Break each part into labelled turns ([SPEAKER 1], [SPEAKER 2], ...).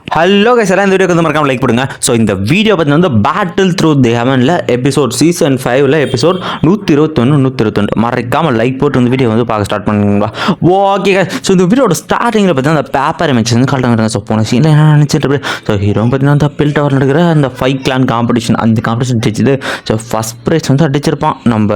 [SPEAKER 1] Hello guys எல்லாம் இந்த வீடியோக்கு வந்து மறக்காம லைக் பண்ணுங்க. ஸோ இந்த வீடியோ பற்றி வந்து பேட்டில் த்ரூ தி ஹெவனில் எபிசோட் சீசன் 5ல் எபிசோட் 121 மறக்காம லைக் போட்டு இந்த வீடியோ வந்து பார்க்க ஸ்டார்ட் பண்ணுங்களா. ஓகே கைஸ், ஸோ இந்த வீடியோட ஸ்டார்டிங்கில் பார்த்தீங்கன்னா அந்த பேப்பர் இமேஜஸ் வந்து காட்டுறாங்க. ஸோ போன சீனில் என்ன நினச்சிட்டு ஸோ ஹீரோ பார்த்தீங்கன்னா அந்த பில் டவர் நடக்கிற அந்த 5 கிளான் காம்படிஷன், அந்த காம்படிஷன் ஜெயிச்சது. ஸோ ஃபஸ்ட் ப்ரைஸ் வந்து அடிச்சிருப்பான். நம்ம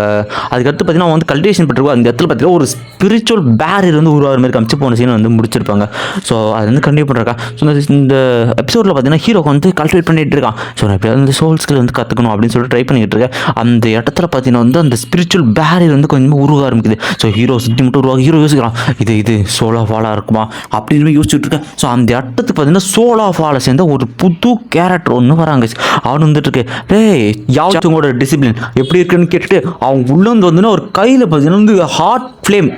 [SPEAKER 1] அதுக்கடுத்து பார்த்தீங்கன்னா வந்து கல்டிவேஷன் பண்ணிருக்கோம். அந்த இடத்துல பார்த்தீங்கன்னா ஒரு ஸ்பிரிச்சுவல் பேரியர் வந்து உருவாகிற மாதிரி காமிச்சு போன சீனை வந்து முடிச்சிருப்பாங்க. ஸோ அது வந்து கண்டினியூ பண்ணுறாங்க. ஸோ இந்த எபிசோடில் பார்த்தீங்கன்னா ஹீரோக்கு வந்து கல்டிவேட் பண்ணிட்டு இருக்கான். ஸோ நான் எப்படியாவது வந்து சோல் ஸ்கில் வந்து கற்றுக்கணும் அப்படின்னு சொல்லிட்டு ட்ரை பண்ணிட்டு இருக்கேன். அந்த இடத்துல பார்த்தீங்கன்னா வந்து அந்த ஸ்பிரிச்சுவல் பேரியர் வந்து கொஞ்சமாக உருவ ஆரம்பிக்குது. ஸோ ஹீரோ சுற்றி மட்டும் உருவாக ஹீரோ யோசிக்கிறான், இது சோலா ஃபாலாக இருக்குமா அப்படின்னு யோசிச்சுட்டு இருக்கேன். ஸோ அந்த இடத்துக்கு பார்த்தீங்கன்னா சோலா ஃபாலை சேர்ந்த ஒரு புது கேரக்டர் ஒன்று வராங்க. அவன் வந்துட்டு இருக்கு, டேய் யாவத்தவங்களோட டிசிப்ளின் எப்படி இருக்குன்னு கேட்டுட்டு அவங்க உள்ளே வந்து ஒரு கையில் பார்த்தீங்கன்னா வந்து ஹார்ட் ஃப்ளேம்,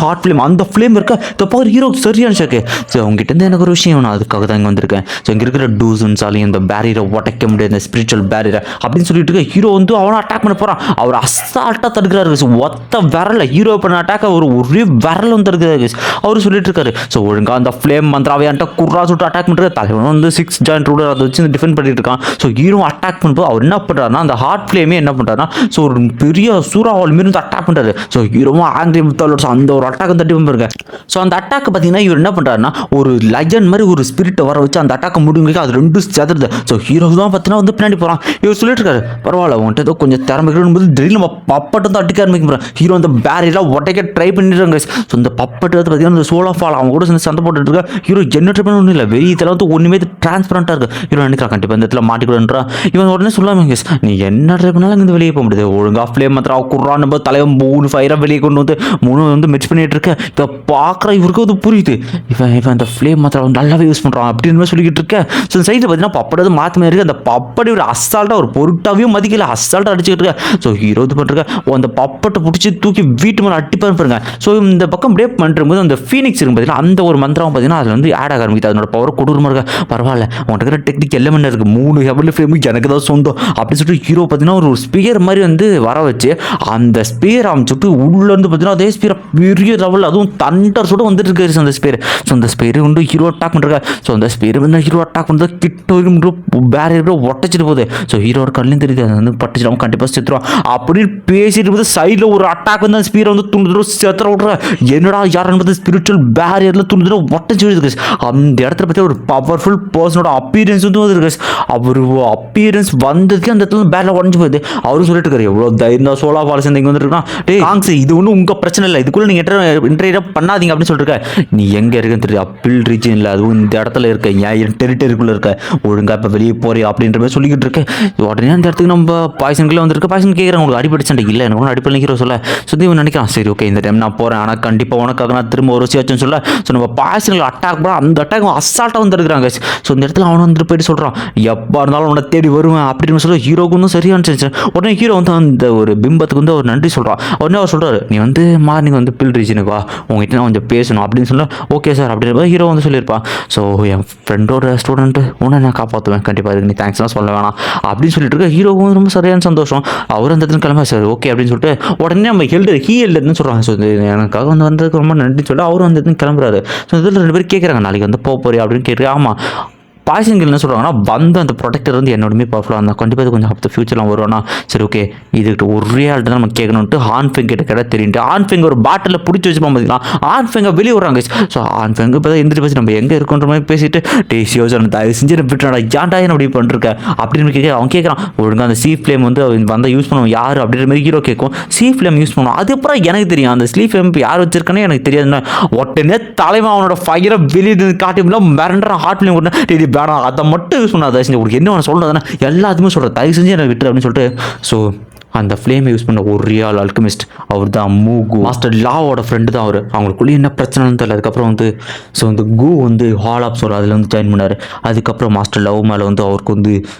[SPEAKER 1] ஹார்ட் ஃப்ளேம், அந்த ஃப்ளேம் இருக்க இப்போ ஹீரோ சரியான ஷாக்கு. ஸோ அவங்ககிட்ட இருந்து எனக்கு ஒரு விஷயம் நான் அதுக்காக தான் இங்கே வந்திருக்கேன். ஸோ இங்கே இருக்கிற டூஸ்ஸாலையும் இந்த பேரியரை உடைக்க முடியாது, இந்த ஸ்பிரிச்சுவல் பேரியரை அப்படின்னு சொல்லிட்டு இருக்க ஹீரோ வந்து அவனை அட்டாக் பண்ண போகிறான். அவர் அசால்ட்டாக தடுக்கிறாரு. ஸோ ஒத்த விரல ஹீரோ பண்ண அட்டாக் ஒரே விரல் வந்து தடுக்கிறாரு. அவர் சொல்லிட்டு இருக்காரு, ஸோ ஒழுங்காக அந்த ஃப்ளேம் மந்திராவையான்ட்ட குர்ரா சுட்டு அட்டாக் பண்ணுறது. தலைவன் வந்து 6 ஜாயிண்ட் ரூலர் அதை வச்சு டிஃபெண்ட் பண்ணிட்டு இருக்கான். ஸோ ஹீரோ அட்டாக் பண்ணும்போது அவர் என்ன பண்ணுறாருன்னா அந்த ஹார்ட் ஃப்ளேமே என்ன பண்ணுறாருன்னா ஸோ ஒரு பெரிய சூறாவளி மாரி வந்து அட்டாக் பண்ணுறாரு. ஸோ ஹீரோவும் ஆங்கிரி முத்தாலோட அந்த ஒரு அட்டாக் தட்டி பாருங்க. ஸோ அந்த அட்டாக் பார்த்தீங்கன்னா இவர் என்ன பண்ணுறாருன்னா ஒரு லெஜண்ட் மாதிரி ஒரு ஸ்பிரிட்டை வர வச்சு அந்த அட்டாக்கை முடிங்க அது ரெண்டும் செதுருது. ஸோ ஹீரோ தான் பார்த்தீங்கன்னா வந்து பின்னாடி போகிறான். இவர் சொல்லிட்டு இருக்காரு, பரவாயில்ல உன்ட்டு ஏதோ கொஞ்சம் திறமைகள் திடீர்னு நம்ம பப்பட்டு வந்து அடிக்க ஆரம்பிக்கிறோம். ஹீரோ அந்த பேரியெல்லாம் உடைக்க ட்ரை பண்ணிடுறாங்க. ஸோ இந்த பப்பட்டு வந்து பார்த்தீங்கன்னா இந்த சோலா ஃபால் அவங்க கூட சேர்ந்து சண்டை போட்டுட்டு இருக்கா. ஹீரோ என்ன ட்ரை பண்ண ஒன்றும் இல்லை, வெளியத்தில் வந்து ஒன்றுமே டிரான்ஸ்பரண்டாக இருக்குது. ஹீரோ நினைக்கிறான் கண்டிப்பாக இந்த இடத்துல மாட்டிக்கூடாதுன்றா. இவன் உடனே சொல்லாமல், நீ என்ன ட்ரை பண்ணாலும் இங்கே வெளியே போக முடியாது, ஒழுங்காக ஃப்ளேம் மாத்திரம் குர்றான் நம்ம தலைவன் 3 ஃபயராக வெளியே கொண்டு வந்து 3 வந்து மெச் பண்ணிட்டு இருக்க. இதை பார்க்குற இவருக்கு வந்து புரியுது, இவன் அந்த ஃப்ளேம் மாத்திரம் நல்லாவே யூஸ் பண்ணுறான் அப்படின்னு சொல்லிக்கிட்டு இருக்க. ஸோ சைடில் பார்த்தீங்கன்னா பப்படாவது மாற்ற மாதிரி இருக்குது. அந்த பப்படி ஒரு அசால்ட்டாக ஒரு பொருட்டாவையும் மதிக்கல, அசால்ட்டாக அடிச்சுக்கிட்டு இருக்க. ஸோ ஹீரோ இது பண்ணுறாங்க, அந்த பப்பட்டை பிடிச்சி தூக்கி வீட்டு மேலே அட்டிப்பாரு பாருங்க. ஸோ இந்த பக்கம் பிரேக் பண்ணும்போது அந்த ஃபீனிக்ஸ் இருக்கும் பார்த்தீங்கன்னா அந்த ஒரு மந்திரம் பார்த்தீங்கன்னா அதில் வந்து ஆட் ஆக ஆரம்பிக்குது. அதனோட பவர் கொடூரமாக இருக்க. பரவாயில்ல உன்கிட்ட இருக்கிற டெக்னிக் எல்லாமே இருக்குது, 3 ஹெவன்லி ஃப்ளேம் எனக்கு தான் சொந்தம் அப்படின்னு சொல்லிட்டு ஹீரோ பார்த்தீங்கன்னா ஒரு ஸ்பியர் மாதிரி வந்து வர வச்சு அந்த ஸ்பியர் அமைச்சுட்டு உள்ளேருந்து பார்த்தீங்கன்னா அதே ஸ்பியர் பெரிய லெவலில் அதுவும் தண்டர் சொல்லிட்டு வந்துட்டு இருக்காரு அந்த ஸ்பியர். ஸோ அந்த ஸ்பியர் வந்து ஹீரோ அட்டாக் பண்ணுறாங்க. ஸோ அந்த ஸ்பியர் வந்து ஹீரோ அட்டாக் பண்ணுறது கிட்ட பேரியர் ஒட்டச்சிட்டு போகுது. ஸோ ஹீரோட கண்ணிலும் தெரியுது அது வந்து பட்டுச்சிடும் கண்டிப்பாக செத்துருவான் அப்படின்னு பேசிட்டு போது சைடில் ஒரு அட்டாக் வந்து அந்த ஸ்பியரை வந்து துண்டு செத்துற விட்ற. என்னடா யார் என்பது ஸ்பிரிச்சுவல் பேரியரில் துண்டு ஒட்டச்சு விடுது. அந்த இடத்துல பற்றி ஒரு பவர்ஃபுல் பர்சனோட அப்பீரியன்ஸ் வந்து வந்துருக்கு. அவர் அப்பீரியன்ஸ் வந்ததுக்கு அந்த இடத்துல பேரில் உடஞ்சி போகுது. அவரும் சொல்லிட்டு இருக்காரு, எவ்வளோ தைரியம் சோலா ஃபால்ஸ் இங்கே வந்துருக்கான். டே காங்ஸ், இது ஒன்றும் உங்கள் பிரச்சனை இல்லை, இதுக்குள்ளே நீங்கள் இன்டர்வியூ பண்ணாதீங்க அப்படின்னு சொல்லிட்டு நீ எங்கே இருக்குன்னு தெரியும், அப்பிள் ரீஜன் இல்லை, அதுவும் இந்த இடத்துல இருக்க என் டெரிட்டரிக்குள்ளே இருக்க, ஒழுங்காக இப்போ வெளியே போறியா அப்படின்ற மாதிரி சொல்லிக்கிட்டு இருக்கேன். உடனே அந்த இடத்துக்கு நம்ம பாய்சன்குள்ளே வந்துருக்கு. பாய்சன் கேட்குறேன், உங்களுக்கு அடிப்படிச்சண்டை இல்லை, எனக்கு ஒன்றும் அடிப்படை ஹீரோ சொல்ல. சுற்றி இவன் நினைக்கிறான், சரி ஓகே இந்த டைம் நான் போகிறேன், ஆனால் கண்டிப்பாக உனக்காக நான் திரும்ப ஒரு சியாச்சுன்னு சொல்ல. ஸோ நம்ம பாய்சன்களை அட்டாக் பண்ண அந்த அட்டாக் அசால்ட்டாக வந்துருக்குறாங்க. ஸோ இந்த இடத்துல அவனை வந்துட்டு போயிட்டு சொல்கிறான், எப்போ இருந்தாலும் உன்னை தேடி வருவேன் அப்படின்னு சொல்ல. ஹீரோக்கு வந்து சரியானுச்சு. உடனே ஹீரோ வந்து அந்த ஒரு பிம்பத்துக்கு வந்து அவர் நன்றி சொல்கிறான். உடனே அவர் சொல்கிறாரு, நீ வந்து மார்னிங் வந்து பில் ரீஜனுக்கு வா, உங்ககிட்ட நான் கொஞ்சம் பேசணும் அப்படின்னு சொல்ல. ஓகே சார் அப்படின்ற ஹீரோ வந்து சொல்லியிருப்பான். ஸோ என் ஃப்ரெண்டோட ஸ்டூடெண்ட்டு உன்னை நான் காப்பாற்றுவேன், கண்டிப்பாக இதுக்கு நீ தேங்க்ஸ்லாம் சொல்ல வேணாம் அப்படின்னு சொல்லிட்டு இருக்க. ஹீரோவும் வந்து ரொம்ப சரியான சந்தோஷம். அவர் அந்த இடத்துல கிளம்ப சார் ஓகே அப்படின்னு சொல்லிட்டு உடனே நம்ம ஹீல்டுன்னு சொல்கிறாங்க. ஸோ எனக்காக வந்து வந்ததுக்கு ரொம்ப நன்றி சொல்ல அவரும் அந்த இடத்துல கிளம்புறாரு. ஸோ இதில் 2 பேர் கேட்குறாங்க, நாளைக்கு வந்து போறியா அப்படின்னு கேட்குறேன். ஆமாம். பாய்சன்கள் என்ன சொல்கிறாங்கன்னா வந்து அந்த ப்ரொடெக்டர் வந்து என்னோடமே பவர்ஃபுல்லாக இருந்தால் கண்டிப்பாக இது கொஞ்சம் ஆஃப் ஃபியூச்சர்லாம் வருவானா. சரி ஓகே இதுக்கிட்ட ஒரே ஆள்கிட்ட தான் நம்ம கேட்கணுன்ட்டு ஆன்ஃபெங் கிட்ட கேட்டால் தெரியுது. ஆன்ஃபெங் ஒரு பாட்டிலில் பிடிச்சி வச்சுப்போம் பார்த்தீங்கன்னா ஆன்ஃபெங்கை வெளியே விடுறாங்க. ஸோ ஆன்ஃபெங் இப்போ தான் எந்திரி பேசி நம்ம எங்கே இருக்கோன்ற மாதிரி பேசிட்டு டே சியோஜன் தயவு செஞ்சு விட்டுறாடா, ஏன்டா என்ன அப்படி பண்ணிருக்க அப்படின்னு கேட்க. அவன் கேட்குறான், ஒழுங்காக அந்த சி ஃப்ளேம் வந்து வந்தால் யூஸ் பண்ணுவோம் யார் அப்படின்ற மாதிரி ஹீரோ கேட்கும். சி ஃப்ளேம் யூஸ் பண்ணுவோம், அதுக்கப்புறம் எனக்கு தெரியும் அந்த ஸ்லீ ஃப்ளேம் யார் வச்சிருக்கானே எனக்கு தெரியாதுன்னா உடனே தலைவன் அவனோட ஃபயரை வெளியே காட்டி மிரண்டுறான். ஹார்ட் ஃப்ளேம் கூட டெய்லி வேணாம் அதை மட்டும் யூஸ் பண்ணாத, உங்களுக்கு என்ன சொல்கிறதுனா எல்லாத்துக்குமே சொல்கிறேன், தயவு செஞ்சு எனக்கு விட்டுரு அப்படின்னு சொல்லிட்டு. ஸோ அந்த ஃப்ளேமை யூஸ் பண்ண ஒரு ரியல் அல்கமிஸ்ட் அவர் தான் மூகு. மாஸ்டர் லாவோட ஃப்ரெண்டு தான் அவர். அவங்களுக்குள்ளே என்ன பிரச்சனைன்னு தெரியல. அதுக்கப்புறம் வந்து ஸோ அந்த கூ வந்து ஹால் ஆஃப் சோல் அதில் வந்து ஜாயின் பண்ணார். அதுக்கப்புறம் மாஸ்டர் லவ் மேலே வந்து அவருக்கு வந்து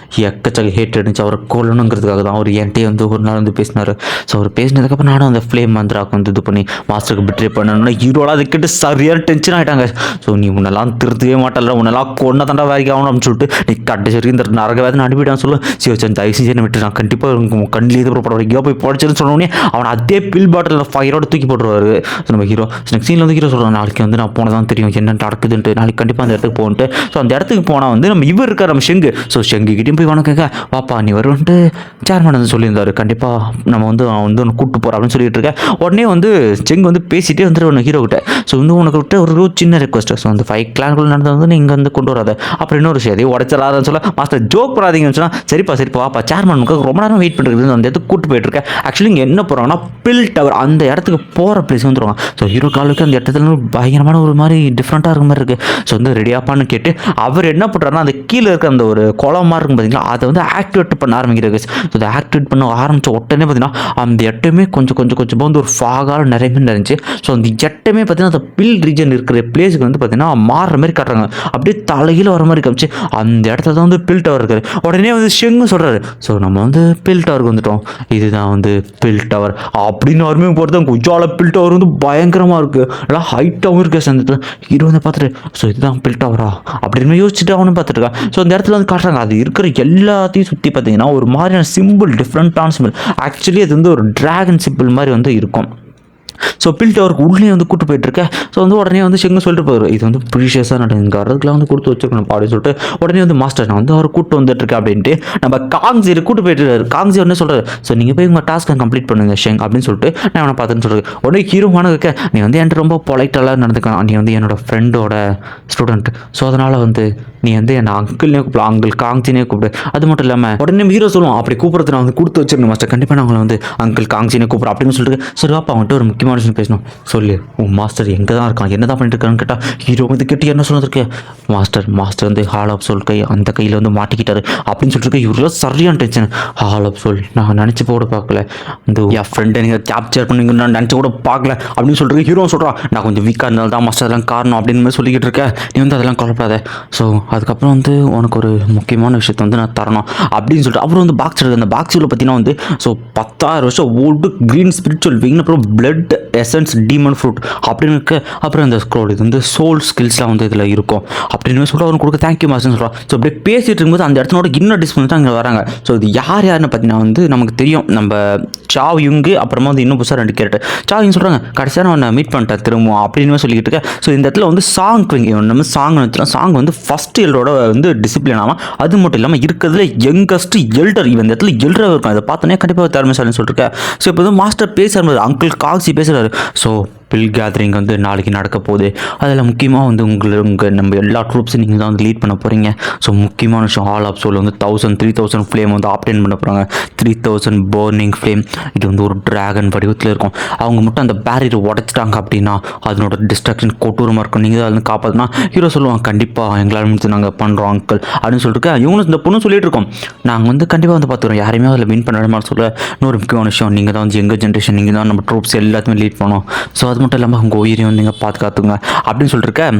[SPEAKER 1] எக்கச்சக்க ஹேட் இருந்துச்சு. அவரை கொல்லணுங்கிறதுக்காக தான் அவர் என்கிட்டே வந்து ஒரு நாள் வந்து பேசினார். ஸோ அவர் பேசினதுக்கப்புறம் நானும் அந்த ஃப்ளேம் மந்திராக்கு வந்து இது பண்ணி மாஸ்டருக்கு பிட்ரே பண்ணணும்னா ஹீரோலாம் அதை கேட்டு சரியான டென்ஷன் ஆகிட்டாங்க. ஸோ நீ முன்னெல்லாம் திருத்தவே மாட்டல, உன்னெல்லாம் கொன்ன தாண்டா வேலைக்கு ஆகணும் அப்படின்னு சொல்லிட்டு நீ கடைசி வரைக்கும் இந்த நரக வேதனை அனுப்பிட்டான்னு சொல்ல. சிவச்சன் தயவு செஞ்சு என்ன விட்டு நான் கண்டிப்பாக கண்ணிலே போடுவார். ஹீரோ போய் படிச்சுன்னு சொன்னோடனே அவன் அதே பில் பாட்டில் ஃபயரோட தூக்கி போட்டுருவாரு நம்ம ஹீரோ. நெக்ஸ்ட் சீனில் வந்து ஹீரோ சொல்கிறான், நாளைக்கு வந்து நான் போனதான் தெரியும் என்ன நடக்குதுன்ட்டு, நாளைக்கு கண்டிப்பாக அந்த இடத்துக்கு போகன்ட்டு. ஸோ அந்த இடத்துக்கு போனால் வந்து நம்ம இவர் இருக்கார் நம்ம ஷெங்கு. ஸோ ஷெங்குக்கிட்டையும் போய் வணக்கங்க, வாப்பா நீ வருவன்ட்டு சேர்மன் வந்து சொல்லியிருந்தாரு, கண்டிப்பாக நம்ம வந்து அவன் வந்து ஒன்று கூப்பிட்டு போகிறோம் அப்படின்னு சொல்லிட்டு இருக்கேன். உடனே வந்து செங்கு வந்து பேசிகிட்டே வந்துட்டு ஹீரோ கிட்ட, ஸோ வந்து உனக்கு விட்டு ஒரு சின்ன ரெக்வஸ்ட், ஸோ அந்த 5 கிளான்கள் நடந்தது வந்து நீங்கள் வந்து கொண்டு வராத, அப்புறம் இன்னொரு விஷயம் எதையும் உடச்சிடாதுன்னு சொல்ல மாஸ்டர் ஜோக் பண்ணாதீங்கன்னு சொன்னால், சரிப்பா வாப்பா சேர்மனுக்கு ரொம்ப நேரம் வெயிட் பண்ணிட்டு அந்த இடத்துக்கு கூப்பிட்டு போயிட்டு இருக்கேன். ஆக்சுவலி இங்கே என்ன போகிறாங்கன்னா பில் டவர், அந்த இடத்துக்கு போகிற பிளேஸ் வந்துடுவாங்க. ஸோ ஹீரோ காலுக்கு அந்த இடத்துல பயங்கரமான ஒரு மாதிரி டிஃப்ரெண்ட்டாக இருக்க மாதிரி இருக்குது. ஸோ வந்து ரெடியாப்பான்னு கேட்டு அவர் என்ன பண்ணுறாருன்னா அந்த கீழே இருக்க அந்த ஒரு குளம் மாதிரி இருக்கும் பார்த்தீங்களா, அதை வந்து ஆக்டிவேட் பண்ண ஆரம்பிக்கிறது. ஸோ அதை ஆக்டிவேட் பண்ண ஆரம்பித்த உடனே பார்த்தீங்கன்னா அந்த இடமே கொஞ்சம் வந்து ஒரு ஃபாகால் நிறைய பேர் இருந்துச்சு. ஸோ அந்த இடமே பார்த்தீங்கன்னா அந்த பில் ரீஜன் இருக்கிற பிளேஸுக்கு வந்து பார்த்தீங்கன்னா மாறுற மாதிரி காட்டுறாங்க, அப்படியே தலையில் வர மாதிரி காமிச்சு அந்த இடத்துல தான் வந்து பில் டவர் இருக்குது. உடனே வந்து ஷெங்கு சொல்கிறாரு, ஸோ நம்ம வந்து பில் டவருக்கு வந்துட்டோம், இதுதான் வந்து பில் டவர் அப்படின்னு அருமையாக போகிறது. குஜால பில் டவர் வந்து பயங்கரமாக இருக்குது, நல்லா ஹைட்டாகவும் இருக்குது. அந்த இடத்துல ஹீரோ வந்து பார்த்துட்டு, ஸோ இதுதான் பில் டவரா அப்படின்னு யோசிச்சுட்டு அவனும் பார்த்துருக்கான். ஸோ அந்த இடத்துல வந்து காட்டுறாங்க, அது இருக்கிற எல்லாத்தையும் சுற்றி பார்த்தீங்கன்னா ஒரு மாதிரியான சிம்பிள், டிஃப்ரெண்ட்டான சிம்பிள். ஆக்சுவலி அது வந்து ஒரு டிராகன் சிம்பிள் மாதிரி வந்து இருக்கும். ஸோ பில் டவருக்கு உள்ளே வந்து கூட்டு போயிட்டுருக்கேன். ஸோ வந்து உடனே வந்து ஷெங்கு சொல்லிட்டு போயிடும், இது வந்து ப்ரீஷியஸாக நடக்கும், இங்கே வரதுக்குலாம் வந்து கொடுத்து வச்சுருக்கணும் அப்படின்னு சொல்லிட்டு உடனே வந்து மாஸ்டர் நான் வந்து அவர் கூட்டு வந்துட்டுருக்கேன் அப்படின்ட்டு நம்ம காங்ஸியில் கூட்டு போயிட்டு காங்ஸி உடனே சொல்கிறார், ஸோ நீங்கள் போய் உங்கள் டாஸ்க்கை கம்ப்ளீட் பண்ணுங்க ஷெங் அப்படின்னு சொல்லிட்டு நான் அவனை பார்த்துன்னு சொல்கிறேன். உடனே ஹீரோமான இருக்க, நீ வந்து என்கிட்ட ரொம்ப பொலைட்டெல்லாம் நடந்துக்கலாம், நீ வந்து என்னோட ஃப்ரெண்டோட ஸ்டூடெண்ட், ஸோ அதனால் வந்து நீ வந்து என்னை அங்கிள்னே கூப்பிடலாம், அங்கிள் காங்ஸினே கூப்பிடு. அது மட்டும் இல்லாமல் உடனே ஹீரோ சொல்லுவோம், அப்படி கூப்பிட்றது நான் வந்து கொடுத்து வச்சிருந்தேன் மாஸ்டர், கண்டிப்பாக நான் உங்களை வந்து அங்கிள் காங்ஸினே கூப்பிட்றேன் அப்படின்னு சொல்லிட்டு. சரி வாப்பா அவன்கிட்ட ஒரு முக்கியமான விஷயம் பேசணும், சொல்லு உன் மாஸ்டர் எங்கே தான் இருக்கான், என்ன தான் பண்ணிட்டு இருக்கான்னு கேட்டால் ஹீரோ வந்து கேட்டு என்ன சொல்லிருக்கு, மாஸ்டர் வந்து ஹால் ஆஃப் சோல் அந்த கையில் வந்து மாட்டிக்கிட்டாரு அப்படின்னு சொல்லிட்டு இவரெல்லாம் சரியான டென்ஷன். ஹால் ஆஃப் சோல் நான் நினச்சி கூட பார்க்கல, இந்த என் ஃப்ரெண்டை நீங்கள் கேப்சர் பண்ணிங்க நான் நினச்சி கூட பார்க்கல அப்படின்னு சொல்லிட்டு ஹீரோ சொல்கிறான், நான் கொஞ்சம் வீக்காக இருந்தால் தான் மாஸ்டர் அதெல்லாம் காரணம் அப்படின்னு மாதிரி சொல்லிக்கிட்டு இருக்கேன், நீ வந்து அதெல்லாம் கொல்லப்படாத, ஸோ அதுக்கப்புறம் வந்து உனக்கு ஒரு முக்கியமான விஷயத்தை வந்து நான் தரணும் அப்படின்னு சொல்லிட்டு அப்புறம் வந்து பாக்ஸ் இருக்குது. அந்த பாக்ஸில் பார்த்தீங்கன்னா வந்து ஸோ 10,000 வருஷம் ஓல்டு க்ரீன் ஸ்பிரிச்சுவல் விங், அப்புறம் பிளட் எசன்ஸ் டீமன் ஃப்ரூட் அப்படின்னு இருக்கு, அப்புறம் இந்த ஸ்க்ரோல் இது வந்து சோல் ஸ்கில்ஸ்லாம் வந்து இதில் இருக்கும் அப்படின்னு சொல்லிட்டு அவனுக்கு கொடுக்க தேங்க்யூ மாஸ்டர்னு சொல்கிறான். ஸோ அப்படியே பேசிகிட்டு இருக்கும்போது அந்த இடத்துல இன்னொரு டிஸ்பிளின் தான் அங்கே வராங்க. ஸோ இது யாருன்னு பார்த்தீங்கன்னா வந்து நமக்கு தெரியும், நம்ம சாவ் யுங்கு, அப்புறமா வந்து இன்னும் புதுசாக 2 கேரக்டர். சாவ் யுங் சொல்கிறாங்க, கடைசியாக நான் அவனை மீட் பண்ணிட்டேன் திரும்ப அப்படின்னு சொல்லிக்கிட்டு இருக்கேன். ஸோ இந்த இடத்துல வந்து சாங் நம்ம சாங் வந்து ஃபஸ்ட் எல்டரோட வந்து டிசிப்ளின் ஆகும். அது மட்டும் இல்லாமல் இருக்கிறதுல யங்கஸ்ட் எல்டர், இவன் இந்த இடத்துல எல்டராக இருக்கும், அதை பார்த்தோன்னே கண்டிப்பாக திறமைசாலின்னு சொல்லியிருக்கேன். ஸோ இப்போ வந்து மாஸ்டர் பேசுகிறார், அங்கிள் காக்ஸி பேசுகிறாரு, ஸோ பில் கேதரிங் வந்து நாளைக்கு நடக்க போகுது, அதில் முக்கியமாக வந்து உங்கள் நம்ம எல்லா ட்ரூப்ஸும் நீங்கள் தான் வந்து லீட் பண்ண போகிறீங்க. ஸோ முக்கியமான விஷயம் ஹால் ஆஃப் சோல் வந்து 3,000 ஃப்ளேம் வந்து ஆப்டேன் பண்ண போகிறாங்க, 3,000 பர்னிங் ஃப்ளேம், இது வந்து ஒரு டிராகன் வடிவத்தில் இருக்கும். அவங்க மட்டும் அந்த பேரியரை உடச்சிட்டாங்க அப்படின்னா அதனோட டிஸ்ட்ரக்ஷன் கொட்டூரமாக இருக்கும், நீங்கள் தான் வந்து காப்பாற்றினா ஹீரோ சொல்லுவாங்க, கண்டிப்பாக எங்களால் முடிச்சு நாங்கள் பண்ணுறோம் அங்கிள் அப்படின்னு சொல்லிட்டு இவங்களும் இந்த பொண்ணு சொல்லிட்டு இருக்கோம், நாங்கள் வந்து கண்டிப்பாக வந்து பார்த்துக்கிறோம், யாரையுமே அதில் வின் பண்ண மாதிரி சொல்ல. இன்னொரு முக்கியமான விஷயம், நீங்கள் தான் வந்து எங்கள் ஜென்ரேஷன், நீங்கள் தான் நம்ம ட்ரூப்ஸ் எல்லாத்தையுமே லீட் பண்ணோம், ஸோ அது மட்டும் இல்லாமல் உங்கள் உயிரையும் வந்து நீங்கள் பாதுகாத்துங்க அப்படின்னு சொல்லியிருக்கேன்.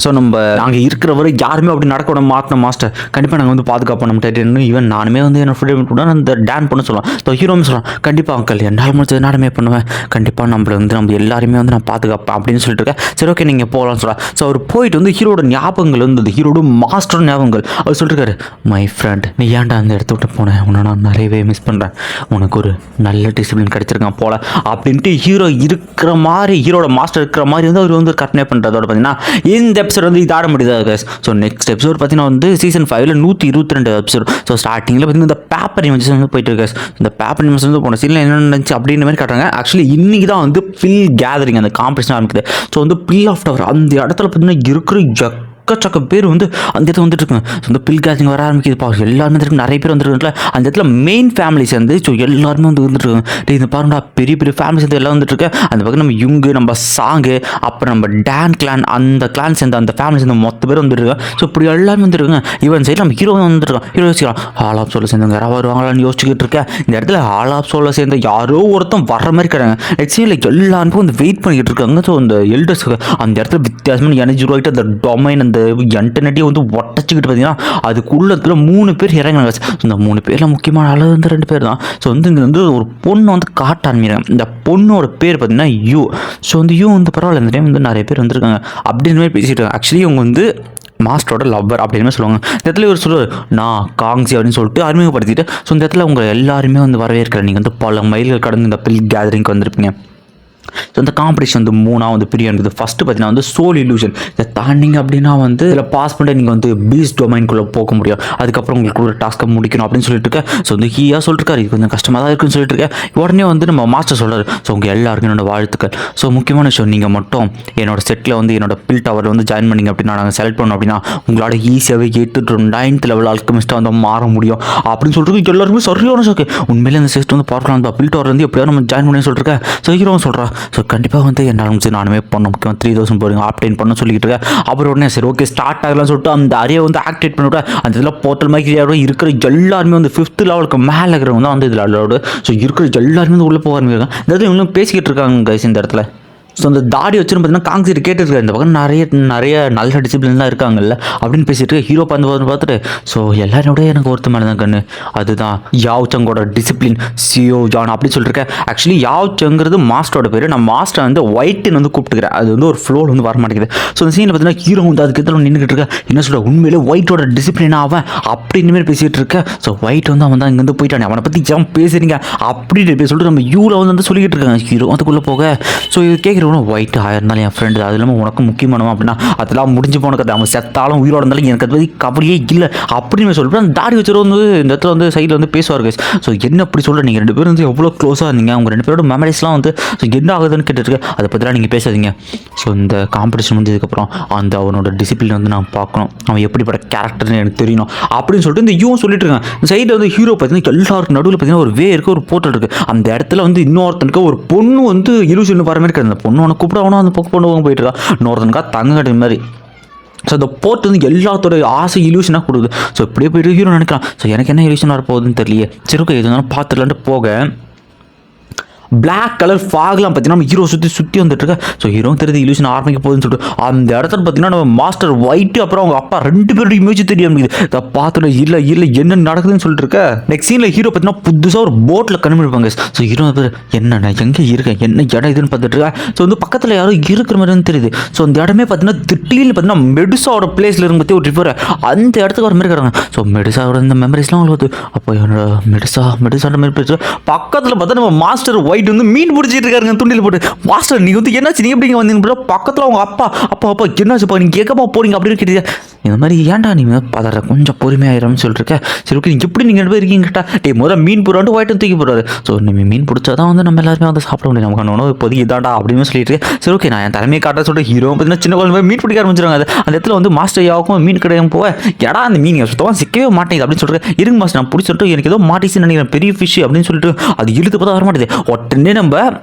[SPEAKER 1] ஸோ நாங்கள் இருக்கிற வரை யாருமே அப்படி நடக்க விட மாட்டோம் மாஸ்டர், கண்டிப்பாக நாங்கள் வந்து பாதுகாப்போம் நம்ம டைட்டன்னு. ஈவன் நானுமே வந்து என்னோட ஃப்ரெண்ட் கூட அந்த டான் பண்ண சொல்லலாம். ஸோ ஹீரோமே சொல்லலாம், கண்டிப்பாக அங்கிள் என்னால் முடிச்சது நானுமே பண்ணுவேன், கண்டிப்பாக நம்ம எல்லாருமே வந்து நான் பாதுகாப்பேன் அப்படின்னு சொல்லிட்டு இருக்கேன். சரி ஓகே நீங்கள் போகலான்னு சொல்லலாம். ஸோ அவர் போயிட்டு வந்து ஹீரோட ஞாபகங்கள் வந்து ஹீரோட மாஸ்டர் ஞாபகங்கள் அவர் சொல்லிருக்காரு, மை ஃப்ரெண்ட் நீ ஏன்டா அந்த இடத்த விட்டு போனேன், உன்னை நான் நிறையவே மிஸ் பண்ணுறேன், உனக்கு ஒரு நல்ல டிசிப்ளின் கிடச்சிருக்கான் போல அப்படின்ட்டு ஹீரோ இருக்கிற மாதிரி, ஹீரோட மாஸ்டர் இருக்கிற மாதிரி வந்து அவர் வந்து கற்பனை பண்ணுறதோட பார்த்தீங்கன்னா இந்த எபிசோட் வந்து இதாட முடியாது. ஸோ நெக்ஸ்ட் எபிசோட் பார்த்தீங்கன்னா வந்து சீசன் 5ல் 122 எபிசோட். ஸோ ஸ்டார்டிங்கில் பார்த்தீங்கன்னா இந்த பேப்பர் இமேஜஸ் வந்து போயிட்டு இருக்கு. இந்த பேப்பர் இமேஜஸ் வந்து போன சீனில் என்ன நடந்துச்சு அப்படின்ற மாதிரி காட்டுறாங்க. ஆக்சுவலி இன்னைக்கு தான் வந்து பில் கேதரிங் அந்த காம்படிஷன் ஆரம்பிக்குது. ஸோ வந்து பில் ஆஃப் டவர் அந்த இடத்துல பார்த்தீங்கன்னா இருக்கிற எக்கச்சக்க பேர் வந்து அந்த இடத்துல வந்துட்டு இருக்காங்க. ஸோ இந்த பில் கேதரிங் வர ஆரம்பிக்குதுப்பா, எல்லாருமே வந்துருக்கு, நிறைய பேர் வந்துருக்குல அந்த இடத்துல மெயின் ஃபேமிலிஸ் வந்து. ஸோ எல்லாருமே வந்து வந்துட்டுருக்காங்க. இந்த பாருங்கடா பெரிய பெரிய ஃபேமிலிஸ் வந்து எல்லாம் வந்துட்டு இருக்கு. அந்த பக்கம் நம்ம யுங்கு, நம்ம சாங்கு, அப்புறம் நம்ம டான் கிளான், அந்த கிளான் சேர்ந்த அந்த ஃபேமிலிஸ் வந்து மொத்த பேர் வந்துட்டு இருக்காங்க. ஸோ இப்படி எல்லாருமே வந்துருக்காங்க. ஈவன் சைடு நம்ம ஹீரோ வந்துருக்கான். ஹீரோ யோசிக்கலாம், ஹால் ஆஃப் சோலை சேர்ந்தவங்க யாராவது வருவாங்களான்னு யோசிச்சுக்கிட்டு இருக்கேன். இந்த இடத்துல ஹால் ஆஃப் சோலை சேர்ந்த யாரோ ஒருத்தன் வர்ற மாதிரி இருக்காங்க. நெக்ஸ்ட் எல்லாருக்கும் வந்து வெயிட் பண்ணிக்கிட்டு இருக்காங்க. ஸோ அந்த எல்டர்ஸ் அந்த இடத்துல வித்தியாசமான எனர்ஜி உருவாக்கிட்டு அந்த டொமைன் அந்த இன்டர்நெட்டையும் வந்து ஒட்டச்சிக்கிட்டு பார்த்தீங்கன்னா அதுக்குள்ள 3 பேர் இறங்கினாங்க. இந்த 3 பேரில் முக்கியமான ஆளு வந்து 2 பேர் தான். ஸோ வந்து இங்கே வந்து ஒரு பொண்ணு வந்து காட்ட ஆரம்பிக்கிறாங்க. இந்த பொண்ணோட பேர் பார்த்தீங்கன்னா யூ. ஸோ வந்து யூ வந்து பரவாயில்ல, இந்த டைம் வந்து நிறைய பேர் வந்துருக்காங்க அப்படின்னு மாதிரி பேசிட்டு இருக்காங்க. ஆக்சுவலி அவங்க வந்து மாஸ்டரோட லவ்வர் அப்படின்னு சொல்லுவாங்க. இந்த இடத்துல ஒரு சொல்லுவார், நான் காங்ஸி அப்படின்னு சொல்லிட்டு அறிமுகப்படுத்திட்டு, ஸோ இந்த இடத்துல உங்கள் எல்லாருமே வந்து வரவேற்கிறேன். நீங்கள் வந்து பல மைல்கள் கடந்து இந்த பில் கேதரிங்க்கு வந்திருப்பீங்க. ஸோ இந்த காம்படிஷன் வந்து 3 வந்து பிரிவு இருக்குது. ஃபஸ்ட்டு பார்த்தீங்கன்னா வந்து சோல் இல்யூஷன். இதை தாண்டிங்க அப்படின்னா வந்து இதில் பாஸ் பண்ணிட்டு நீங்கள் வந்து பீஸ்ட் டொமைனுக்குள்ளே போக முடியும். அதுக்கப்புறம் உங்களுக்கு ஒரு டாஸ்க்கை முடிக்கணும் அப்படின்னு சொல்லிட்டு இருக்கேன். ஸோ வந்து ஹீயாக சொல்லிட்டுருக்காரு, இது கொஞ்சம் கஷ்டமாக தான் இருக்குன்னு சொல்லிட்டு இருக்கேன். உடனே வந்து நம்ம மாஸ்டர் சொல்கிறார், ஸோ உங்கள் எல்லாருக்கும் என்னோட வாழ்த்துக்கள். ஸோ முக்கியமான விஷயம், நீங்கள் மட்டும் என்னோட செட்டில் வந்து என்னோட பில் டவரில் வந்து ஜாயின் பண்ணிங்க அப்படின்னா நாங்கள் செலக்ட் பண்ணோம் அப்படின்னா உங்களால் ஈஸியாகவே 8th to 9th லெவல் ஆல்கமிஸ்ட்டாக வந்து மாற முடியும் அப்படின்னு சொல்லிட்டு எல்லாருமே சரியான ஷோக்கு. உண்மையிலே அந்த செஸ்ட் வந்து பார்க்கலாம், அந்த பில் டவர் வந்து எப்படியாவது நம்ம ஜாயின் பண்ணி சொல்லிருக்கேன். ஸோ ஹீரோ சொல்கிறா, ஸோ கண்டிப்பாக வந்து என்னால் வந்து நானுமே பண்ண முக்கியம் 3000 போடுங்க ஆப்டைன் பண்ண சொல்லிக்கிட்டு இருக்கேன். அப்புறம் உடனே சரி ஓகே ஸ்டார்ட் ஆகலாம்னு சொல்லிட்டு அந்த அறையை வந்து ஆக்டிவேட் பண்ணிவிட்டேன். அந்த இதில் போர்ட்டல் மாதிரி இருக்கிற எல்லாருமே வந்து 5th லெவலுக்கு மேலே இருக்கிறவங்க தான் வந்து இதில் அலோடு. ஸோ இருக்கிற எல்லாருமே வந்து உள்ளே போக ஆரம்பிக்கிறாங்க. இந்த இடத்துல இவங்களும் பேசிக்கிட்டு இருக்காங்க கைஸ் இந்த இடத்துல. ஸோ அந்த தாடி வச்சுன்னு பார்த்தீங்கன்னா காங்ஸிட்டு கேட்டுருக்காரு, இந்த பக்கம் நிறைய நல்ல டிசிப்ளின்லாம் இருக்காங்கல்ல அப்படின்னு பேசிட்டு ஹீரோ பார்த்துட்டு, ஸோ எல்லாரோட எனக்கு ஒருத்த மேலே தான் கண்ணு, அதுதான் யாவ் சங்கோட டிசிப்ளின் சியோ ஜான் அப்படின்னு சொல்லியிருக்கேன். ஆக்சுவலி யாவ் சங்கிறது மாஸ்டரோட பேர். நான் மாஸ்டர் வந்து ஒயிட்டுன்னு வந்து கூப்பிட்டுக்கிறேன். அது வந்து ஒரு ஃப்ளோவில் வந்து வர மாட்டேங்குது. ஸோ அந்த சீனில் பார்த்தீங்கன்னா ஹீரோ வந்து அதுக்கு எதிராக நின்றுக்கிட்டு இருக்கேன். என்ன சொல்கிற, உண்மையிலே ஒயிட்டோட டிசிப்ளின் அவன் அப்படின்னு மாதிரி பேசிகிட்டு இருக்கேன். ஸோ ஒயிட் வந்து அவன் தான் இங்கேருந்து போயிட்டானே, அவனை பற்றி ஜாம் பேசுறீங்க அப்படின்னு சொல்லிட்டு நம்ம யூவில் வந்து சொல்லிக்கிட்டு இருக்காங்க ஹீரோ அதுக்குள்ளே போக. ஸோ இது கேட்குற ஒயிட் ஆயிருந்தாலும் என் ஃப்ரெண்டு, அது இல்லாமல் உனக்கு முக்கியமானவன் அப்படின்னா அதெல்லாம் முடிஞ்சு போன கதை. அவன் செத்தாலும் உயிரோட இருந்தாலும் எனக்கு அதை பற்றி கவலையே இல்லை அப்படின்னு சொல்லிட்டு அந்த தாடி வச்சுட்டு வந்து இந்த இடத்துல வந்து சைடில் வந்து பேசுவார். ஸோ என்ன அப்படி சொல்கிற, நீங்கள் 2 பேரும் வந்து எவ்வளோ க்ளோஸாக இருந்தீங்க, அவங்க 2 பேரோட மெமரிஸ்லாம் வந்து ஸோ என்ன ஆகுதுன்னு கேட்டுருக்கேன். அதை பற்றிலாம் நீங்கள் பேசாதீங்க. ஸோ இந்த காம்படிஷன் முடிஞ்சதுக்கப்புறம் அந்த அவனோட டிசிப்ளின் வந்து நான் பார்க்கணும், அவன் எப்படிப்பட்ட கேரக்டர்னு எனக்கு தெரியணும் அப்படின்னு சொல்லிட்டு இந்த யூவும் சொல்லிட்டு இருக்கான். இந்த சைடில் வந்து ஹீரோ பார்த்தீங்கன்னா எல்லாருக்கும் நடுவில் பார்த்தீங்கன்னா ஒரு வே இருக்குது, ஒரு போர்ட்டல் இருக்குது. அந்த இடத்துல வந்து இன்னொருத்தனுக்கு ஒரு பொண்ணு வந்து இலூஷன் வர மாதிரி இருக்குது. அந்த பொண்ணு அவனை கூப்பிட அந்த பக்கம் பொண்ணு போயிட்டு இருக்கா, இன்னொருத்தனுக்கா தங்க கட்டுற மாதிரி. ஸோ அந்த போர்ட் வந்து எல்லாத்தோட ஆசை இலூஷனாக கொடுக்குது. ஸோ இப்படியே போயிட்டு ஹீரோ நினைக்கலாம், ஸோ எனக்கு என்ன இலூஷன் வரப்போகுதுன்னு தெரியலையே, சரி ஓகே எதுனாலும் பார்த்துடலான்ட்டு போக பிளாக் கலர் ஃபாக்லாம் பார்த்தீங்கன்னா ஹீரோ சுற்றி வந்துட்டு இருக்கா. ஸோ ஹீரோ தெரியுது இலூஷன் ஆரம்பிக்க போகுதுன்னு சொல்லிட்டு அந்த இடத்துல பார்த்தீங்கன்னா நம்ம மாஸ்டர் ஒயிட்டு அப்புறம் அவங்க அப்பா 2 பேரோட இமேஜ் தெரிய முடியுது. இதை பார்த்துட்டு இல்லை என்ன நடக்குதுன்னு சொல்லிட்டு இருக்க. நெக்ஸ்ட் சீனில் ஹீரோ பார்த்தீங்கன்னா புதுசாக ஒரு போட்டில் கண்டுபிடிப்பாங்க. ஸோ ஹீரோ என்ன எங்கே இருக்கேன், என்ன இடம் இதுன்னு பார்த்துட்டு இருக்கேன். ஸோ வந்து பக்கத்தில் யாரும் இருக்கிற மாதிரி தெரியுது. ஸோ அந்த இடமே பார்த்தீங்கன்னா திடீர்னு பார்த்தீங்கன்னா மெடுசாவோட பிளேஸில் இருந்து பற்றி ஒரு ரிவர் அந்த இடத்துக்கு வர மாதிரி இருக்காங்க. ஸோ மெடுசாவோட இந்த மெமரிஸ்லாம் உங்களுக்கு அப்போ என்னோட மெடுசாவோட மாதிரி பேச பக்கத்தில் பார்த்தா நம்ம மாஸ்டர் ஒயிட் வந்து மீன் பிடிச்சிட்டு இருக்காருங்க துண்டில் போட்டு. மாஸ்டர் நீங்க வந்து என்னாச்சு, நீ எப்படிங்க வந்தீங்க பக்கத்தில் அவங்க அப்பா என்னாச்சுப்பா நீங்க கேட்கப்பா போறீங்க அப்படின்னு கேட்டீங்க. இந்த மாதிரி ஏன்டா நீ பதற கொஞ்சம் பொறுமையாயிரம்னு சொல்லிருக்க. சரி ஓகே நீங்கள் எப்படி நீங்கள் 2 பேர் இருக்கீங்க கேட்டா, முதல்ல மீன் போடுறாண்டு ஒயிட்டும் தூக்கி போடுறாரு. ஸோ நீங்கள் மீன் பிடிச்சா தான் வந்து நம்ம எல்லாருமே வந்து சாப்பிட முடியும், நமக்கு உணவு இப்போதைக்கு இதாண்டா அப்படின்னு சொல்லிட்டு. சரி ஓகே நான் என் தலைமையை காட்ட சொல்லிட்டு ஹீரோ பார்த்தீங்கன்னா சின்ன குழந்தை மீன் பிடிக்க ஆரம்பிச்சிருவாங்க. அந்த இடத்துல வந்து மாஸ்டர் யாவுக்கும் மீன் கிடையாது போவேன், ஏடா அந்த மீன் சுத்தமாக சிக்கவே மாட்டேங்குது அப்படின்னு சொல்லிட்டு, இருங்க மாஸ்டர் நான் பிடிச்சிட்டு எனக்கு ஏதோ மாட்டிச்சுன்னு நினைக்கிறேன் பெரிய ஃபிஷ் அப்படின்னு சொல்லிட்டு அது இழுத்து பார்த்தா வர மாட்டேது. உடனே நம்ம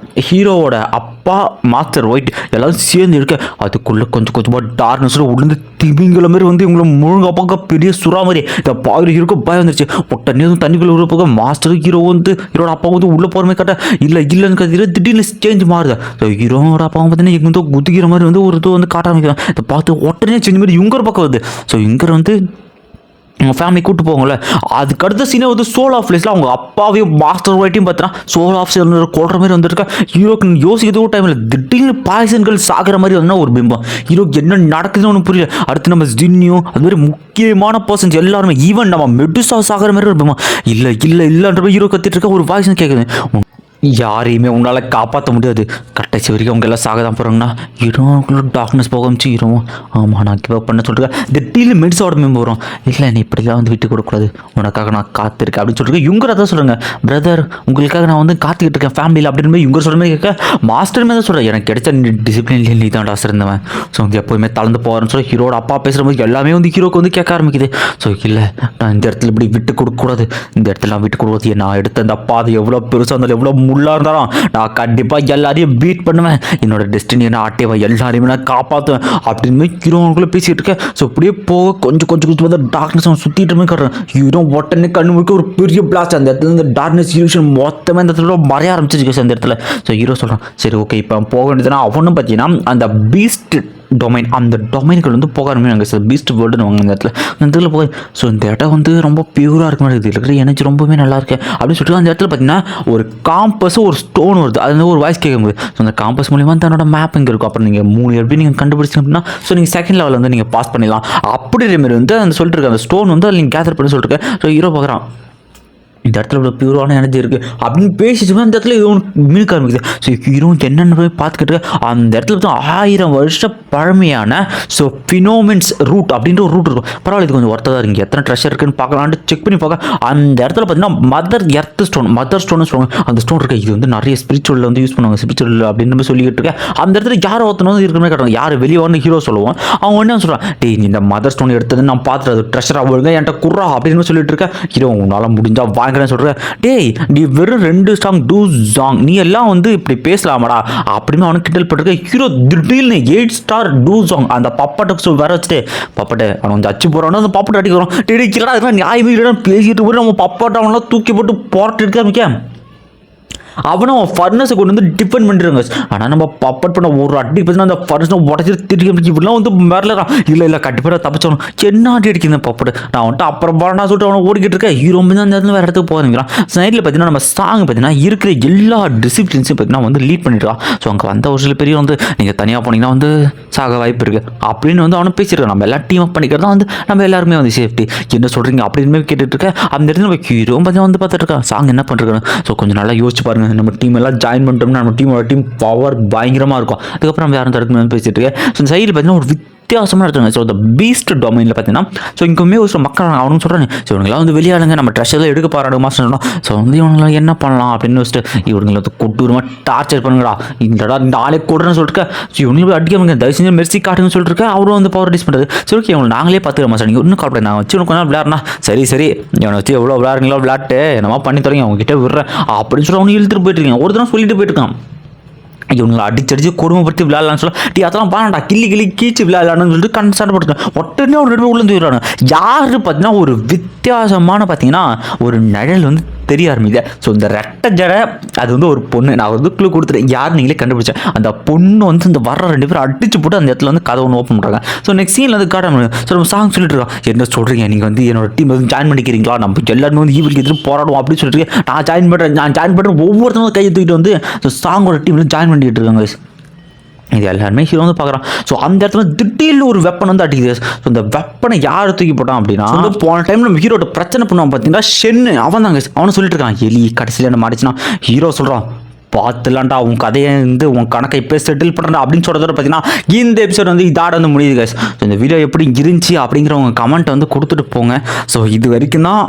[SPEAKER 1] ஹீரோவோட அப்பா மாஸ்டர் ஒயிட் எல்லாரும் சேர்ந்து இருக்க அதுக்குள்ளே கொஞ்சமாக டார்க்னஸில் உளுந்து திமிங்கிற மாதிரி வந்து இவங்களை முழுங்க பார்க்க பெரிய சுறா மாதிரி இந்த பாரு ஹீரோக்கு பயம் வந்துருச்சு. உடனே தண்ணிக்குள்ள உள்ள போக மாஸ்டர் ஹீரோ வந்து ஹீரோட அப்பா வந்து உள்ளே போகிற மாதிரி காட்ட இல்லைன்னு கத்திர திடீர்னு சேஞ்ச் மாறுது. ஸோ ஹீரோட அப்பா பார்த்தீங்கன்னா இங்கே வந்து குதிக்கிற மாதிரி வந்து ஒரு இது வந்து காட்ட ஆரம்பிக்கிறான். இதை பார்த்து உடனே சேஞ்ச் மாதிரி இவங்க பக்கம் வருது. ஸோ இங்கே வந்து ஃபேமிலி கூப்பிட்டு போவாங்கள்ல, அதுக்கு அடுத்த சீனே வந்து சோல் ஆஃப் பிளேஸில் அவங்க அப்பாவையும் மாஸ்டர் ஒயிட்டையும் பார்த்தீங்கன்னா சோல் ஆஃப் கொள்கிற மாதிரி வந்துருக்கா. ஹீரோக்கு யோசிக்கிறது ஒரு டைமில் திடீர்னு பாய்சன்கள் சாகிற மாதிரி வந்தா ஒரு பிம்பம். ஹீரோக்கு என்ன நடக்குதுன்னு ஒன்றும் புரியல. அடுத்து நம்ம ஜின்னியும் அது மாதிரி முக்கியமான பர்சன்ஸ் எல்லாருமே ஈவன் நம்ம மெடுசா சாகிற மாதிரி ஒரு பிம்பம். இல்லைன்ற ஹீரோ கத்திட்டு இருக்க ஒரு வாய்ஸ் கேட்குது, யாரையுமே உங்களால் காப்பாற்ற முடியாது, கடைசி வரைக்கும் அவங்க எல்லாம் சாக தான் போகிறாங்கன்னா ஹீரோக்குள்ள டார்க்னஸ் போக ஆரம்பிச்சு ஹீரோவும் ஆமாம் நான் கிவ் அப் பண்ண சொல்லிட்டு திடீர்னு மெடிஸோட மேம்பு வரும். இல்லை நீ இப்படிலாம் வந்து விட்டு கொடுக்கூடாது, உனக்காக நான் காத்திருக்கேன் அப்படின்னு சொல்லிட்டு இவங்க தான் சொல்கிறாங்க, பிரதர் உங்களுக்காக நான் வந்து காத்துக்கிட்டு இருக்கேன் ஃபேமிலியில் அப்படின்னு போய் இவங்க சொல்கிற மாதிரி கேட்க மாஸ்டர் தான் சொல்கிறேன், எனக்கு கிடைச்ச டிசிப்ளின்லேயே நீ தான் சிறந்தவன். ஸோ வந்து எப்போயுமே தளர்ந்து போகிறேன்னு சொல்லி ஹீரோட அப்பா பேசுகிற போது எல்லாமே வந்து ஹீரோக்கு வந்து கேட்க ஆரம்பிக்குது. ஸோ இல்லை நான் இந்த இடத்துல இப்படி விட்டு கொடுக்கக்கூடாது, இந்த இடத்துல விட்டு கொடுக்காது, நான் எடுத்த அந்த பாதை எவ்வளோ பெருசாக இருந்தாலும் எவ்வளோ முள்ளா இருந்தாலும் நான் கண்டிப்பாக எல்லாரையும் பீட் பண்ணுவேன், என்னோட டெஸ்டினியை நான் ஆட்டேவேன், எல்லாரையுமே நான் காப்பாற்றுவேன் அப்படின்னு ஹீரோக்குள்ளே பேசிகிட்டு இருக்கேன். ஸோ இப்படியே போக கொஞ்சம் வந்து டார்க்னஸ் அவன் சுற்றிட்டு போய் காட்டுறேன். ஹீரோ உடனே கண்ணு முழுக்க ஒரு பெரிய பிளாஸ்ட் அந்த இடத்துல இந்த டார்க்னஸ் இல்யூஷன் மொத்தமாக இந்த இடத்துல மறைய ஆரம்பிச்சிருக்கு அந்த இடத்துல. ஸோ ஹீரோ சொல்கிறான் சரி ஓகே இப்போ போக வேண்டியதுனா அவனும் பார்த்தீங்கன்னா அந்த பீஸ்ட் டொமைன், அந்த டொமைனுக்கு வந்து போக ஆரம்பிச்சாங்க சார். பீஸ்ட் வேர்ல்டுன்னு வாங்க இந்த இடத்துல போய். ஸோ இந்த இடம் வந்து ரொம்ப பியூராக இருக்க மாதிரி இருக்குது, இருக்கிற எனர்ஜி ரொம்பவே நல்லா இருக்கு அப்படின்னு சொல்லிட்டு அந்த இடத்துல பார்த்தீங்கன்னா ஒரு காம்பஸ் ஒரு ஸ்டோன் வருது. அது வந்து ஒரு வாய்ஸ் கேட்கும்போது ஸோ அந்த காம்பஸ் மூலியமாக தன்னோட மேப் இங்கே இருக்கும். அப்புறம் நீங்கள் 3 எப்படி நீங்கள் கண்டுபிடிச்சிங்க அப்படின்னா ஸோ நீங்கள் செகண்ட் லெவலில் வந்து நீங்கள் பாஸ் பண்ணிடலாம் அப்படிங்கிற மாதிரி வந்து அந்த சொல்லிட்டு இருக்க அந்த ஸ்டோன் வந்து நீங்கள் கேதர் பண்ணி சொல்லிட்டு. ஸோ ஹீரோ பார்க்குறான் இந்த இடத்துல இவ்வளோ பியூரான எனர்ஜி இருக்குது அப்படின்னு பேசிட்டு அந்த இடத்துல மினுக்க ஆரம்பிக்குது. ஸோ ஹீரோ என்னென்ன போய் பார்த்துக்கிட்டு அந்த இடத்துல வந்து 1000 வருஷ பழமையான ஸோ ஃபினோமென்ஸ் ரூட் அப்படின்ற ஒரு ரூட் இருக்கும். பரவாயில்ல, இது கொஞ்சம் ஒர்த்தாக இருக்குது, எத்தனை ட்ரெஷர் இருக்குன்னு பார்க்கலான்ட்டு செக் பண்ணி பார்க்க அந்த இடத்துல பார்த்தீங்கன்னா மதர் ஸ்டோன் சொல்லுவாங்க. அந்த ஸ்டோன் இருக்குது. இது வந்து நிறைய ஸ்பிரிச்சுவலில் வந்து யூஸ் பண்ணுவாங்க, ஸ்பிரிச்சுவல் அப்படின்னு சொல்லிக்கிட்டு இருக்கேன். அந்த இடத்துல யார் ஒருத்தனும் வந்து இருக்கிற மாதிரி காட்டுவாங்க. யார் வெளியே வந்து ஹீரோ சொல்லுவோம். அவங்க ஒன்றே சொல்கிறான், டேய் நீ இந்த மதர் ஸ்டோன் எடுத்தது நான் பார்த்துட்டு அது ட்ரெஷராக ஒழுங்க என்கிட்ட குர்ரா அப்படின்னு சொல்லிட்டு இருக்கேன். ஹீரோ உன்னால் முடிஞ்சா சொல்கிறேன், டேய் நீ வெறும் 2 சாங் டூ சாங் நீ எல்லாம் வந்து இப்படி பேசலாமாடா அப்படின்னு அவனுக்கு கிண்டல் பண்ணிருக்க. ஹீரோ திடீர்னு 8 ஸ்டார் டூ சாங் அந்த பப்பாட்டுக்கு வர வச்சுட்டு பப்பாட்டை அவன் வந்து அச்சு போறான்னு அந்த பப்பாட்டை அடிக்கிறான். டேடி கிளடா இதெல்லாம் நியாயமே இல்லைன்னா பேசிட்டு போய் நம்ம பப்பாட்டை அவனெல்லாம் தூக்கி போட்டு போராட்டு இருக்க அவனை அவன் ஃபர்னஸை கொண்டு வந்து டிஃபெண்ட் பண்ணிடுறாங்க. ஆனால் நம்ம பப்பட் பண்ண ஒரு அடி பார்த்தீங்கன்னா அந்த ஃபர்னஸை உடச்சிட்டு திருப்பி இப்படிலாம் வந்து மிரலாம். இல்லை கண்டிப்பாக தப்பிச்சவனும் என்ன அடி அடிக்குது பப்பட்டு. நான் வந்துட்டு அப்புறம் நான் சொல்லிட்டு அவனை ஓடிக்கிட்டு இருக்கேன். ஹீரோ வந்து அந்த இடத்துல வேறு இடத்துக்கு போகிறீங்களா. சைடில் பார்த்தீங்கன்னா நம்ம சாங் பார்த்தீங்கன்னா இருக்கிற எல்லா டிசிப்ளின்ஸையும் பார்த்தீங்கன்னா வந்து லீட் பண்ணிடுறான். ஸோ அங்கே வந்த ஒரு சில பெரிய வந்து நீங்கள் தனியாக போனீங்கன்னா வந்து சாக வாய்ப்பு இருக்குது அப்படின்னு வந்து அவனை பேசியிருக்கான். நம்ம எல்லாம் டீம் அப் பண்ணிக்கிறது தான் வந்து நம்ம எல்லாருமே வந்து சேஃப்டி என்ன சொல்கிறீங்க அப்படின்னு கேட்டுட்டு இருக்கேன். அந்த இடத்துல நம்ம ஹீரோ பார்த்தீங்கன்னா வந்து பார்த்துட்டு இருக்கான் சாங் என்ன பண்ணுறாங்க. ஸோ கொஞ்சம் நல்லா யோசிச்சு பாருங்க, நம்ம டீம் எல்லாம் ஜாயின் பண்ணிட்டோம்னா நம்ம டீமோட டீம் பவர் பயங்கரமாக இருக்கும். அதுக்கப்புறம் நம்ம யாரும் தடுக்கணும்னு பேசிட்டு இருக்கேன். ஸோ இந்த சைடில் பார்த்தீங்கன்னா ஒரு வித்தியாசமாக எடுத்தாங்க. ஸோ இந்த பீஸ்ட் டொமைனில் பார்த்தீங்கன்னா ஸோ இங்கேயுமே ஒரு சில மக்கள் அவனும் சொல்கிறாங்க, ஸோ இவங்களாம் வந்து வெளியாளுங்க நம்ம ட்ரெஷரில் எடுக்க பாராடு மாதம் சொன்னோம். ஸோ வந்து இவங்களாம் என்ன பண்ணலாம் அப்படின்னு வச்சுட்டு இவங்களை வந்து கொட்டூரமாக டார்ச்சர் பண்ணுங்கடா, இந்த ஆளே கொடுறேன்னு சொல்லிட்டு ஸோ இவங்களுக்கு அடிக்க தயவு செஞ்சு மெர்சி காட்டுன்னு சொல்லிட்டு அவரும் வந்து பவர் டிஸ் பண்ணுறது. சரி ஓகே இவங்க நாங்களே பார்த்துக்கிறோம் சார், நீங்கள் இன்னும் காப்பிட நான் வச்சு கொஞ்ச நாள் விளையாடுனா சரி இவனை வச்சு எவ்வளோ விளையாடுறீங்களோ விளையாட்டு என்னமா பண்ணி தரீங்க அவங்ககிட்ட விடுறேன் அப்படின்னு சொல்லி அவனு இழுத்துட்டு போயிட்டு இருக்கீங்க. ஒரு தடவை சொல்லிட்டு போயிட்டுருக்கான் இவங்களை அடிச்சடிச்சு கொடுமைப்படுத்தி விளையாடலான்னு சொல்ல டீ அதெல்லாம் பாடா கிள்ளி கீச்சு விளையாடலான்னு சொல்லிட்டு கன்சர்ன் படுத்துருக்கேன். உடனே ஒரு 2 உளுந்து விடுறாங்க. யாரு பார்த்தீங்கன்னா ஒரு வித்தியாசமான பார்த்தீங்கன்னா ஒரு நிழல் வந்து தெரிய ஆரம்பிக்குது. ஸோ இந்த ரெட்டை ஜடை அது வந்து ஒரு பொண்ணு. நான் வந்து க்ளூ கொடுத்துட்டேன், யார் நீங்களே கண்டுபிடிச்சேன். அந்த பொண்ணு வந்து இந்த வர 2 பேரும் அடிச்சு போட்டு அந்த இடத்துல வந்து கதை ஒன்று ஓப்பன் பண்ணுறாங்க. ஸோ நெக்ஸ்ட் சீனில் வந்து காட்ட முடியும். ஸோ நம்ம சாங் சொல்லிட்டு இருக்கோம், என்ன சொல்கிறீங்க நீங்கள் வந்து என்னோட டீம் வந்து ஜாயின் பண்ணிக்கிறீங்களா, நம்ம எல்லாருமே வந்து ஈவிலுக்கு எதிர்த்து போராடுவோம் அப்படின்னு சொல்லிட்டு நான் ஜாயின் பண்ணுறேன் ஒவ்வொருத்தரும் கையை தூக்கிட்டு வந்து ஸோ சாங்கோட டீமில் ஜாயின் பண்ணிக்கிட்டு இருக்காங்க. இது எல்லாருமே ஹீரோ வந்து பார்க்குறான். ஸோ அந்த இடத்துல திடீர்னு ஒரு வெப்பன் வந்து அடிக்குது. ஸோ இந்த வெப்பனை யார் தூக்கி போட்டான் அப்படின்னா வந்து போன டைம் நம்ம ஹீரோட பிரச்சனை பண்ணுவான் பார்த்தீங்கன்னா ஷென்னு அவன் தாங்க. அவனை சொல்லிட்டு இருக்கான் எலி கடைசியில் என்ன மாறிச்சுன்னா ஹீரோ சொல்கிறான் பார்த்துலான்டா உன் கதையை வந்து உன் கணக்கை இப்போ செட்டில் பண்ணுறா அப்படின்னு சொல்கிறதோட பார்த்தீங்கன்னா இந்த எபிசோட் வந்து இதோட வந்து முடியுது கைஸ். ஸோ இந்த வீடியோ எப்படி இருந்துச்சு அப்படிங்கிறவங்க கமெண்ட்டை வந்து கொடுத்துட்டு போங்க. ஸோ இது வரைக்கும் தான்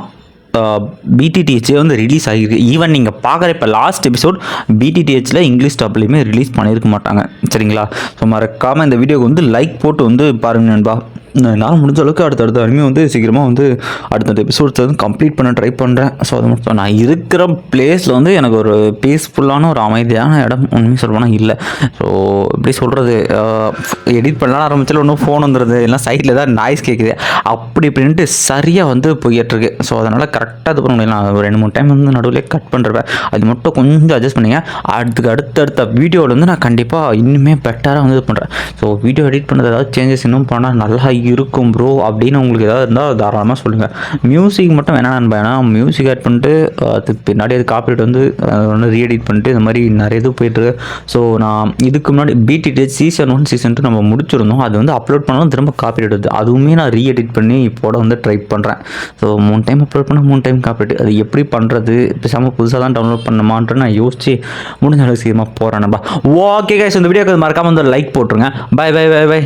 [SPEAKER 1] BTTH வந்து ரிலீஸ் ஆகிருக்கு. ஈவன் நீங்கள் பார்க்குற இப்போ லாஸ்ட் எபிசோட் BTTHல இங்கிலீஷ் டப்லையுமே ரிலீஸ் பண்ணியிருக்க மாட்டாங்க சரிங்களா. ஸோ மறக்காமல் இந்த வீடியோக்கு வந்து லைக் போட்டு வந்து பாருங்க நண்பா. நான் முடிஞ்ச அளவுக்கு அடுத்தடுத்த அனிமே வந்து சீக்கிரமாக வந்து அடுத்தடுத்த எபிசோட்ஸ் வந்து கம்ப்ளீட் பண்ண ட்ரை பண்ணுறேன். ஸோ அது மட்டும் நான் இருக்கிற பிளேஸில் வந்து எனக்கு ஒரு பீஸ்ஃபுல்லான ஒரு அமைதியான இடம் ஒன்றுமே சொல்லப்போனால் இல்லை. ஸோ எப்படி சொல்கிறது, எடிட் பண்ணலாம் ஆரம்பிச்சாலும் ஒன்றும் ஃபோன் வந்துடுது, எல்லாம் சைட்டில் தான் நாய்ஸ் கேட்குது அப்படி இப்படின்ட்டு சரியாக வந்து போயிட்டுருக்கு. ஸோ அதனால் கரெக்டாக இது பண்ண முடியல. நான் ஒரு 2-3 டைம் வந்து நடுவில் கட் பண்ணுறேன். அது மட்டும் கொஞ்சம் அட்ஜஸ்ட் பண்ணிங்க. அடுத்தடுத்த வீடியோவில் வந்து நான் கண்டிப்பாக இன்னுமே பெட்டராக வந்து இது பண்ணுறேன். ஸோ வீடியோ எடிட் பண்ணுறது ஏதாவது சேஞ்சஸ் இன்னும் பண்ணால் நல்லா இருக்கும் ப்ரோ அப்படின்னு உங்களுக்கு ஏதாவது இருந்தால் தாராளமாக சொல்லுங்கள். மியூசிக் மட்டும் வேணா நண்பா, ஏன்னா மியூசிக் ஆட் பண்ணிட்டு அது பின்னாடி அது காப்பிரைட் வந்து ரீஎடிட் பண்ணிட்டு இந்த மாதிரி நிறைய இது போயிட்டுருக்கு. ஸோ நான் இதுக்கு முன்னாடி BTTH சீசன் 1 சீசன் 2 நம்ம முடிச்சிருந்தோம். அது வந்து அப்லோட் பண்ணாலும் திரும்ப காப்பிரைட் வருது. அதுவுமே நான் ரீஎடிட் பண்ணி இப்போட வந்து ட்ரை பண்ணுறேன். ஸோ 3 டைம் அப்லோட் பண்ணால் 3 டைம் காப்பிரைட், அது எப்படி பண்ணுறது பேசாமல் புதுசாக தான் டவுன்லோட் பண்ணமான்ற நான் யோசிச்சு முடிஞ்ச அளவுக்கு சீக்கிரமாக போகிறேன் நண்பா. ஓகே கைஸ், இந்த வீடியோக்கு மறக்காமல் வந்து லைக் போட்டுருங்க. பை.